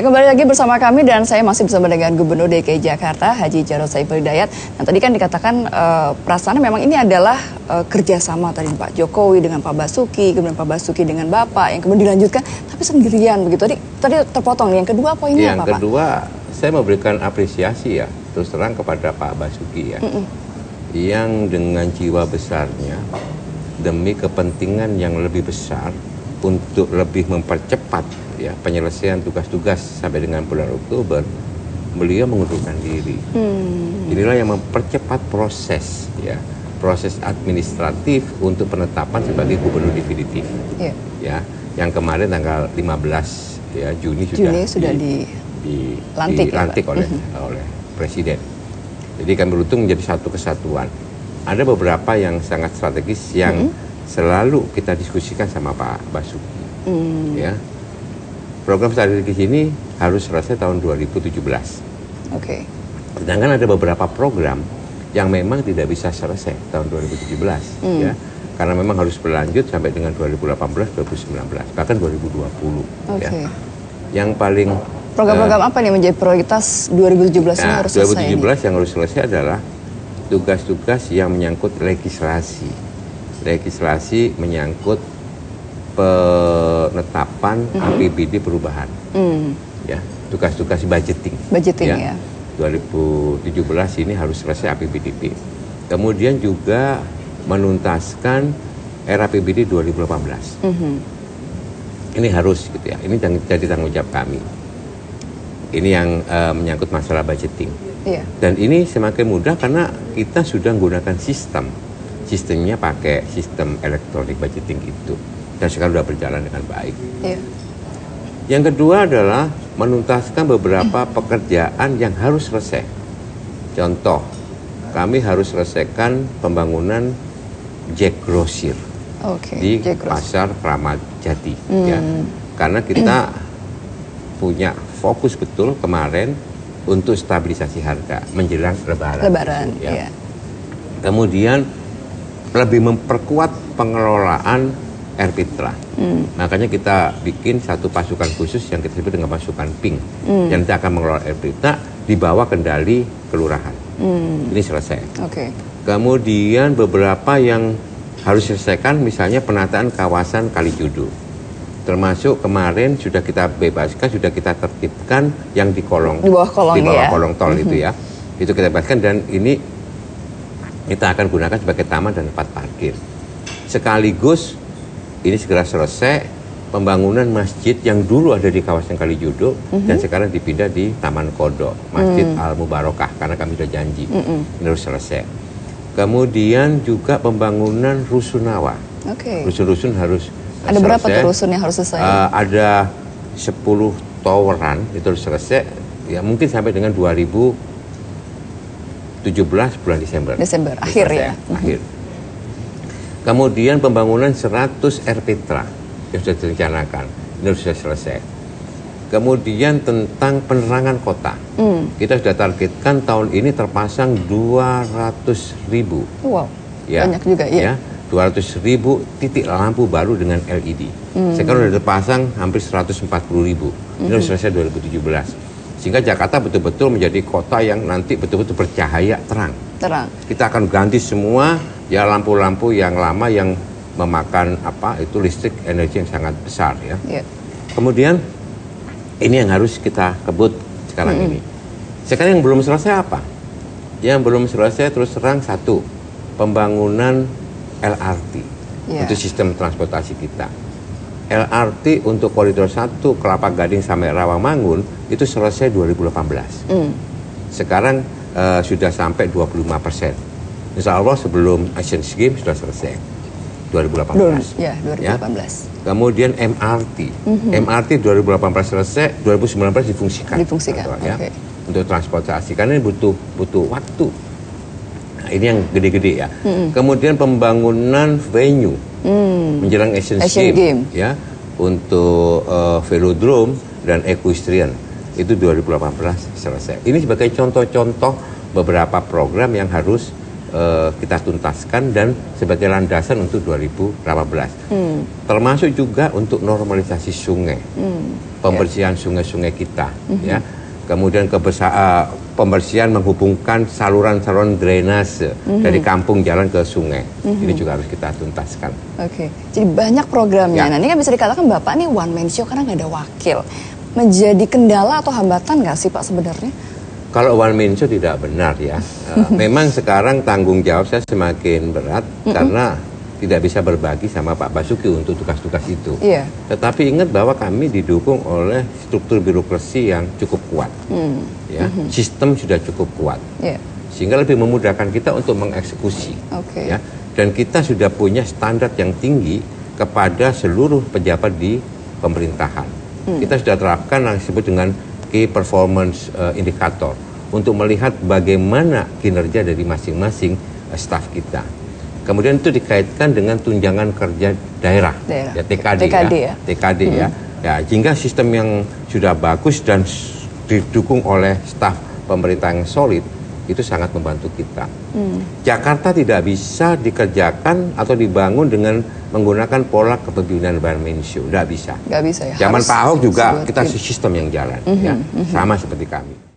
kembali lagi bersama kami dan saya masih bersama dengan Gubernur DKI Jakarta, Haji Jarod Saiful Hidayat. Nah tadi kan dikatakan perasaan memang ini adalah kerjasama tadi Pak Jokowi dengan Pak Basuki, kemudian Pak Basuki dengan Bapak, yang kemudian dilanjutkan, tapi sendirian begitu. Tadi terpotong nih, yang kedua poinnya apa Pak? Yang kedua, saya memberikan apresiasi ya, terus terang kepada Pak Basuki ya, yang dengan jiwa besarnya, demi kepentingan yang lebih besar, untuk lebih mempercepat ya penyelesaian tugas-tugas sampai dengan bulan Oktober, beliau mengundurkan diri. Inilah yang mempercepat proses ya, proses administratif untuk penetapan sebagai gubernur definitif. Ya, yang kemarin tanggal 15 ya Juni sudah dilantik oleh Presiden. Jadi kami beruntung menjadi satu kesatuan. Ada beberapa yang sangat strategis yang selalu kita diskusikan sama Pak Basuki. Ya, program strategis ini harus selesai tahun 2017. Sedangkan ada beberapa program yang memang tidak bisa selesai tahun 2017, ya, karena memang harus berlanjut sampai dengan 2018, 2019, bahkan 2020. Ya. Yang paling program-program apa nih menjadi prioritas 2017 ini harus selesai? 2017 yang harus selesai adalah tugas-tugas yang menyangkut legislasi. Legislasi menyangkut penetapan APBD perubahan, ya, tugas-tugas budgeting ya. 2017 ini harus selesai APBDP. Kemudian juga menuntaskan RAPBD 2018. Ini harus gitu ya. Ini jadi tanggung jawab kami. Ini yang menyangkut masalah budgeting. Dan ini semakin mudah karena kita sudah menggunakan sistemnya pakai sistem elektronik budgeting itu. Dan sekarang sudah berjalan dengan baik. Yang kedua adalah menuntaskan beberapa pekerjaan yang harus selesai. Contoh, kami harus selesaikan pembangunan Jack Grosir di Pasar Kramat Jati. Ya. Karena kita punya fokus betul kemarin untuk stabilisasi harga menjelang Lebaran. Ya. Kemudian lebih memperkuat pengelolaan Airpitra. Makanya kita bikin satu pasukan khusus yang kita sebut dengan pasukan Pink, yang nanti akan mengelola Airpitra di bawah kendali kelurahan. Ini selesai. Kemudian beberapa yang harus diselesaikan, misalnya penataan kawasan Kalijodo, termasuk kemarin sudah kita bebaskan, sudah kita tertibkan yang di bawah kolong tol itu ya, itu kita bebaskan dan ini kita akan gunakan sebagai taman dan tempat parkir. Sekaligus ini segera selesai pembangunan masjid yang dulu ada di kawasan Kalijodo dan sekarang dipindah di Taman Kodok, Masjid Al Mubarakah, karena kami sudah janji ini harus selesai. Kemudian juga pembangunan rusunawa. Rusun-rusun harus ada selesai. Berapa tuh rusun yang harus selesai? Ada 10 toweran itu harus selesai. Ya mungkin sampai dengan 2017 bulan Desember. Akhir ya. Akhir. Kemudian pembangunan 100 Airpitra yang sudah direncanakan, ini sudah selesai. Kemudian tentang penerangan kota, kita sudah targetkan tahun ini terpasang 200.000. Wow, ya, banyak juga ya. 200.000 titik lampu baru dengan LED. Sekarang sudah terpasang hampir 140.000. Ini harus selesai 2017. Sehingga Jakarta betul-betul menjadi kota yang nanti betul-betul bercahaya terang. Kita akan ganti semua ya lampu-lampu yang lama yang memakan listrik energi yang sangat besar ya. Kemudian ini yang harus kita kebut sekarang ini. Sekarang yang belum selesai apa? Yang belum selesai terus terang satu, pembangunan LRT untuk sistem transportasi kita. LRT untuk koridor 1 Kelapa Gading sampai Rawamangun itu selesai 2018. Sekarang sudah sampai 25%. Insya Allah sebelum Asian Games sudah selesai 2018. Ya, 2018. Ya. Kemudian MRT, MRT 2018 selesai, 2019 difungsikan. Ya, untuk transportasi karena ini butuh waktu. Nah, ini yang gede-gede ya. Kemudian pembangunan venue menjelang Asian Games ya untuk velodrome dan equestrian itu 2018 selesai. Ini sebagai contoh-contoh beberapa program yang harus kita tuntaskan dan sebagai landasan untuk 2018. Termasuk juga untuk normalisasi sungai, pembersihan sungai-sungai kita, ya. Kemudian pembersihan menghubungkan saluran-saluran drainase dari kampung jalan ke sungai. Ini juga harus kita tuntaskan. Oke, jadi banyak programnya. Nah, ini kan bisa dikatakan Bapak nih one man show karena nggak ada wakil. Menjadi kendala atau hambatan nggak sih Pak sebenarnya? Kalau one man show tidak benar ya. Memang sekarang tanggung jawab saya semakin berat karena tidak bisa berbagi sama Pak Basuki untuk tugas-tugas itu. Tetapi ingat bahwa kami didukung oleh struktur birokrasi yang cukup kuat. Ya, sistem sudah cukup kuat. Sehingga lebih memudahkan kita untuk mengeksekusi. Ya. Dan kita sudah punya standar yang tinggi kepada seluruh pejabat di pemerintahan. Kita sudah terapkan yang disebut dengan Key Performance Indicator untuk melihat bagaimana kinerja dari masing-masing staf kita. Kemudian itu dikaitkan dengan tunjangan kerja daerah. Ya, TKD ya. Ya, sehingga sistem yang sudah bagus dan didukung oleh staf pemerintah yang solid itu sangat membantu kita. Jakarta tidak bisa dikerjakan atau dibangun dengan menggunakan pola kepemimpinan one man show, tidak bisa. Nggak bisa ya. Zaman Pak Ahok juga kita sistem yang jalan, ya, sama seperti kami.